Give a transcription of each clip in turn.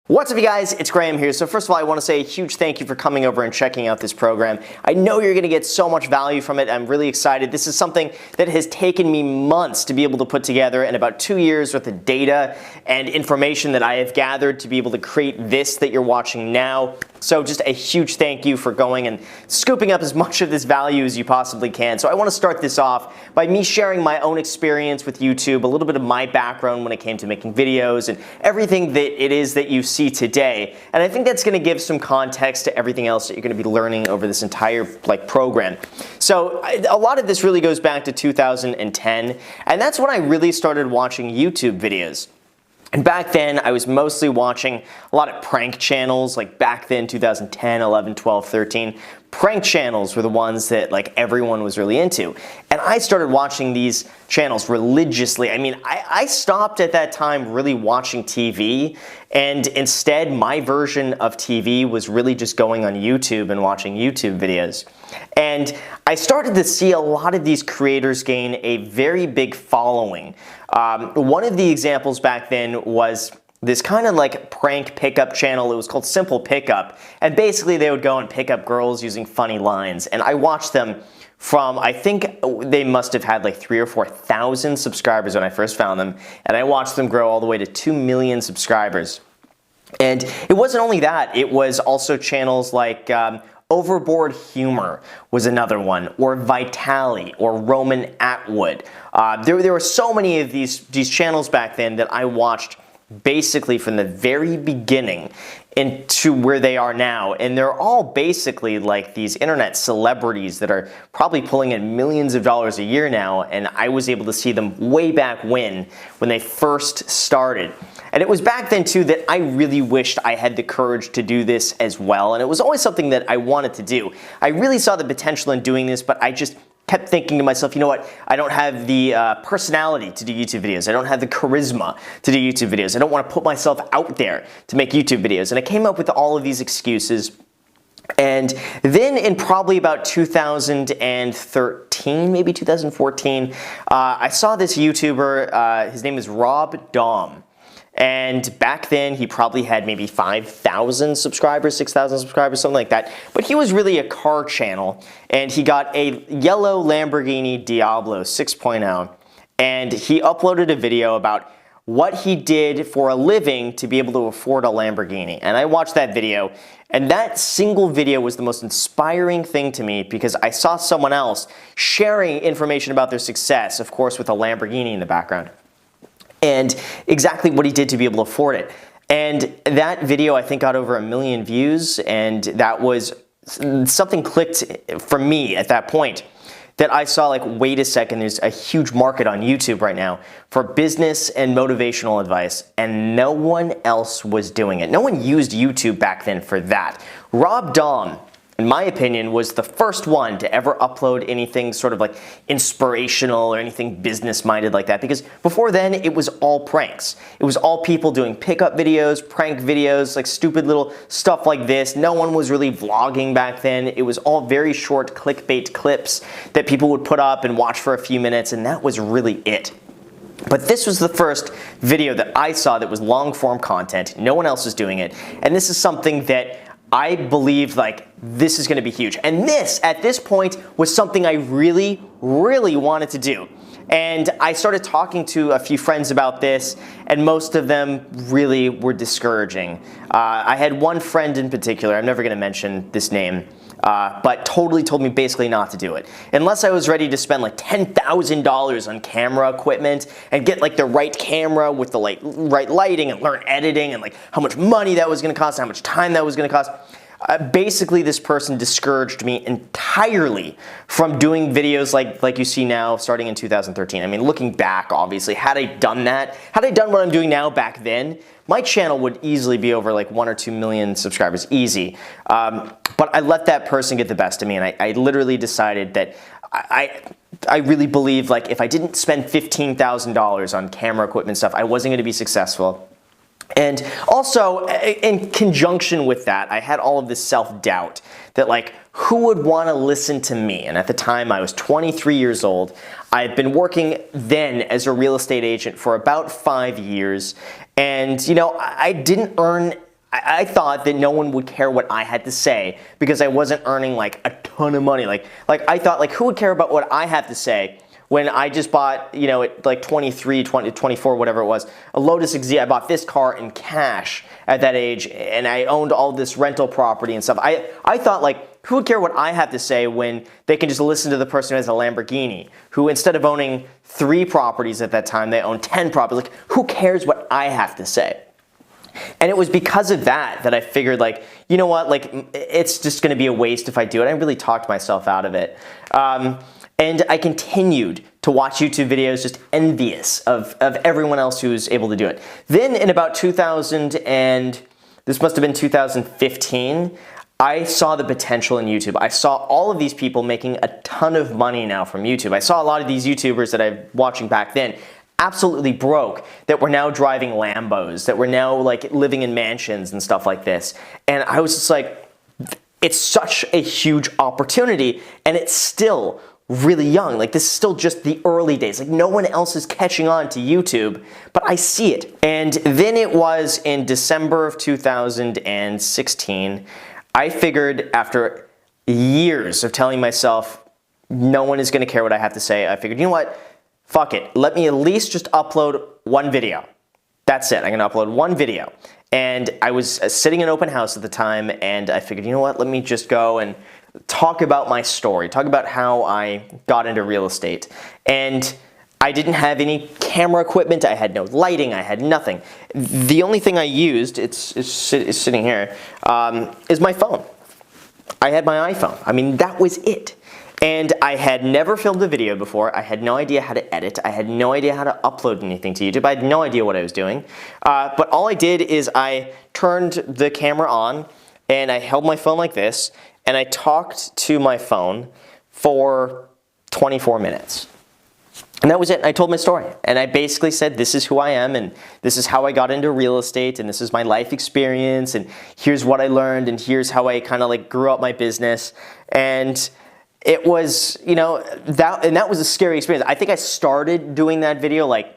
What's up, you guys? It's Graham here. So first of all, I want to say a huge thank you for coming over and checking out this program. I know you're going to get so much value from it. I'm really excited. This is something that has taken me months to be able to put together and about 2 years worth of data and information that I have gathered to be able to create this that you're watching now. So just a huge thank you for going and scooping up as much of this value as you possibly can. So I want to start this off by me sharing my own experience with YouTube, a little bit of my background when it came to making videos and everything that it is that you see today. And I think that's going to give some context to everything else that you're going to be learning over this entire program. So a lot of this really goes back to 2010, and that's when I really started watching YouTube videos. And back then, I was mostly watching a lot of prank channels, like back then, 2010, 11, 12, 13. Prank channels were the ones that everyone was really into. And I started watching these channels religiously. I mean, I stopped at that time really watching TV, and instead my version of TV was really just going on YouTube and watching YouTube videos. And I started to see a lot of these creators gain a very big following. One of the examples back then was this kind of prank pickup channel. It was called Simple Pickup, and basically they would go and pick up girls using funny lines. And I watched them from, I think they must have had 3,000 or 4,000 subscribers when I first found them, and I watched them grow all the way to 2 million subscribers. And it wasn't only that, it was also channels like Overboard Humor was another one, or Vitali, or Roman Atwood. There were so many of these channels back then that I watched basically from the very beginning into where they are now, and they're all basically like these internet celebrities that are probably pulling in millions of dollars a year now, and I was able to see them way back when they first started. And it was back then too that I really wished I had the courage to do this as well, and it was always something that I wanted to do. I really saw the potential in doing this, but I just kept thinking to myself, you know what, I don't have the personality to do YouTube videos. I don't have the charisma to do YouTube videos. I don't want to put myself out there to make YouTube videos. And I came up with all of these excuses. And then in probably about 2013, maybe 2014, I saw this YouTuber, his name is Rob Daum. And back then, he probably had maybe 5,000 subscribers, 6,000 subscribers, something like that. But he was really a car channel, and he got a yellow Lamborghini Diablo 6.0, and he uploaded a video about what he did for a living to be able to afford a Lamborghini. And I watched that video, and that single video was the most inspiring thing to me because I saw someone else sharing information about their success, of course, with a Lamborghini in the background, and exactly what he did to be able to afford it. And that video, I think, got over 1 million views, and that was something clicked for me at that point that I saw, wait a second, there's a huge market on YouTube right now for business and motivational advice, and no one else was doing it. No one used YouTube back then for that. Rob Daum, in my opinion, was the first one to ever upload anything sort of inspirational or anything business-minded like that, because before then, it was all pranks. It was all people doing pickup videos, prank videos, stupid little stuff like this. No one was really vlogging back then. It was all very short clickbait clips that people would put up and watch for a few minutes, and that was really it. But this was the first video that I saw that was long-form content. No one else was doing it, and this is something that I believed this is going to be huge. And this, at this point, was something I really, really wanted to do. And I started talking to a few friends about this, and most of them really were discouraging. I had one friend in particular, I'm never going to mention this name, but totally told me basically not to do it. Unless I was ready to spend $10,000 on camera equipment and get the right camera with the right lighting and learn editing and how much money that was going to cost, how much time that was going to cost. Basically, this person discouraged me entirely from doing videos like you see now starting in 2013. I mean, looking back, obviously, had I done that, had I done what I'm doing now back then, my channel would easily be over 1 or 2 million subscribers, easy. But I let that person get the best of me, and I literally decided that I really believe if I didn't spend $15,000 on camera equipment stuff, I wasn't going to be successful. And also, in conjunction with that, I had all of this self-doubt that who would want to listen to me? And at the time, I was 23 years old. I had been working then as a real estate agent for about 5 years. And, I didn't earn I thought that no one would care what I had to say because I wasn't earning like a ton of money. Like I thought, like, who would care about what I have to say when I just bought, you know, at like 23, 20, 24, whatever it was, a Lotus XZ. I bought this car in cash at that age, and I owned all this rental property and stuff. I thought, like, who would care what I have to say when they can just listen to the person who has a Lamborghini, who instead of owning 3 properties at that time, they own 10 properties. Like, who cares what I have to say? And it was because of that I figured, like, you know what, like, it's just going to be a waste if I do it. I really talked myself out of it. And I continued to watch YouTube videos, just envious of everyone else who was able to do it. Then in about 2015, I saw the potential in YouTube. I saw all of these people making a ton of money now from YouTube. I saw a lot of these YouTubers that I'm watching back then absolutely broke, that were now driving Lambos, that were now like living in mansions and stuff like this. And I was just like, it's such a huge opportunity, and it's still really young. Like, this is still just the early days. Like, no one else is catching on to YouTube, but I see it. And then it was in December of 2016, I figured, after years of telling myself, no one is gonna care what I have to say, I figured, you know what? Fuck it. Let me at least just upload one video. That's it. I'm going to upload one video. And I was sitting in open house at the time, and I figured, you know what? Let me just go and talk about my story. Talk about how I got into real estate. And I didn't have any camera equipment. I had no lighting. I had nothing. The only thing I used, it's sitting here, is my phone. I had my iPhone. I mean, that was it. And I had never filmed a video before. I had no idea how to edit. I had no idea how to upload anything to YouTube. I had no idea what I was doing. But all I did is I turned the camera on, and I held my phone like this, and I talked to my phone for 24 minutes. And that was it. I told my story. And I basically said, this is who I am, and this is how I got into real estate, and this is my life experience, and here's what I learned, and here's how I kind of like grew up my business. And it was, you know, that was a scary experience. I think I started doing that video, like,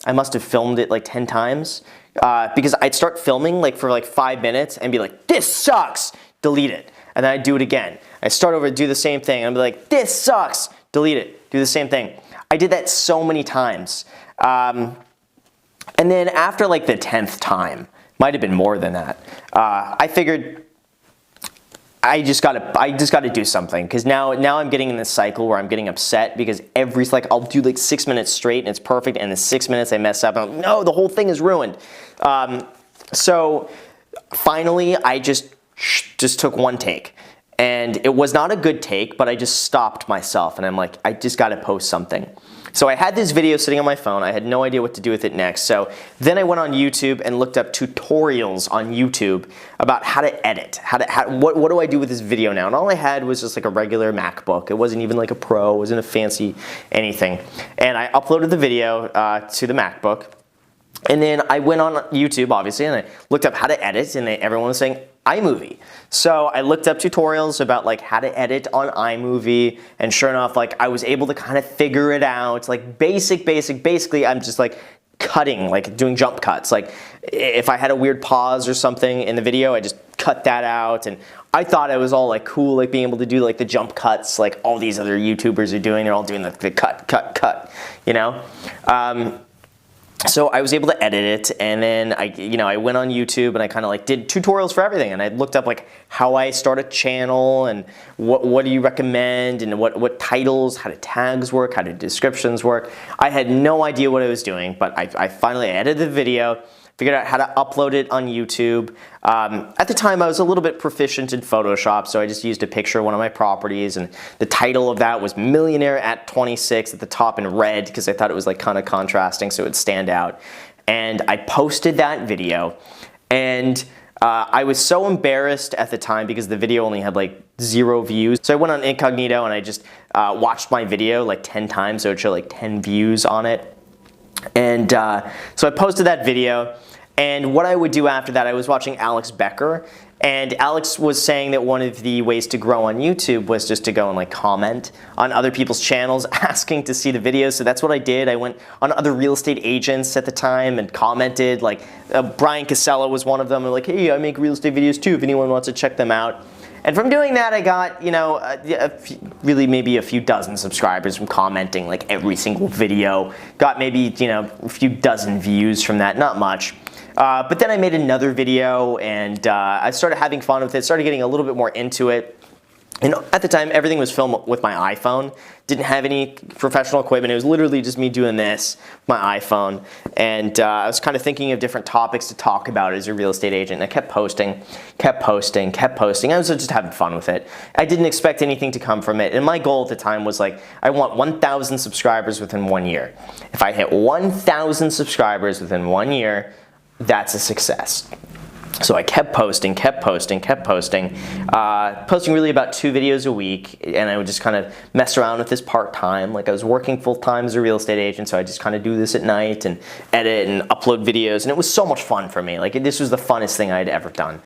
I must have filmed it like 10 times, because I'd start filming like for like 5 minutes and be like, this sucks, delete it. And then I'd do it again. I start over, do the same thing, and I'd be like, this sucks, delete it, do the same thing. I did that so many times. And then after like the 10th time, might have been more than that, I figured, I just gotta do something, because now I'm getting in this cycle where I'm getting upset because I'll do like 6 minutes straight and it's perfect, and in 6 minutes I mess up and I'm like, no, the whole thing is ruined. So finally I just took one take, and it was not a good take, but I just stopped myself and I'm like, I just gotta post something. So I had this video sitting on my phone. I had no idea what to do with it next. So then I went on YouTube and looked up tutorials on YouTube about how to edit, what do I do with this video now? And all I had was just like a regular MacBook. It wasn't even like a Pro, it wasn't a fancy anything. And I uploaded the video to the MacBook. And then I went on YouTube, obviously, and I looked up how to edit, and everyone was saying iMovie. So I looked up tutorials about like how to edit on iMovie, and sure enough, like I was able to kind of figure it out. Like basically I'm just like cutting, like doing jump cuts. Like if I had a weird pause or something in the video, I just cut that out. And I thought it was all like cool, like being able to do like the jump cuts like all these other YouTubers are doing. They're all doing the cut, you know? So I was able to edit it, and then I went on YouTube and I kind of like did tutorials for everything, and I looked up like how I start a channel and what do you recommend, and what titles, how do tags work, how do descriptions work. I had no idea what I was doing, but I finally edited the video, figured out how to upload it on YouTube. At the time, I was a little bit proficient in Photoshop, so I just used a picture of one of my properties, and the title of that was Millionaire at 26 at the top in red, because I thought it was like kind of contrasting so it would stand out. And I posted that video, and I was so embarrassed at the time because the video only had like 0 views. So I went on incognito and I just watched my video like 10 times, so it would show like 10 views on it. And so I posted that video, And what I would do after that, I was watching Alex Becker, and Alex was saying that one of the ways to grow on YouTube was just to go and like comment on other people's channels asking to see the videos. So that's what I did. I went on other real estate agents at the time and commented. Like Brian Casella was one of them. And like, hey, I make real estate videos too if anyone wants to check them out. And from doing that, I got, you know, really maybe a few dozen subscribers from commenting like every single video. Got maybe, you know, a few dozen views from that, not much. But then I made another video, and I started having fun with it, started getting a little bit more into it. And at the time, everything was filmed with my iPhone. Didn't have any professional equipment. It was literally just me doing this, my iPhone. And I was kind of thinking of different topics to talk about as a real estate agent. And I kept posting, kept posting, kept posting. I was just having fun with it. I didn't expect anything to come from it. And my goal at the time was like, I want 1,000 subscribers within 1 year. If I hit 1,000 subscribers within 1 year, that's a success. So I kept posting, kept posting, kept posting, posting really about 2 videos a week, and I would just kind of mess around with this part-time. Like I was working full-time as a real estate agent, so I just kind of do this at night and edit and upload videos, and it was so much fun for me. Like this was the funnest thing I'd ever done.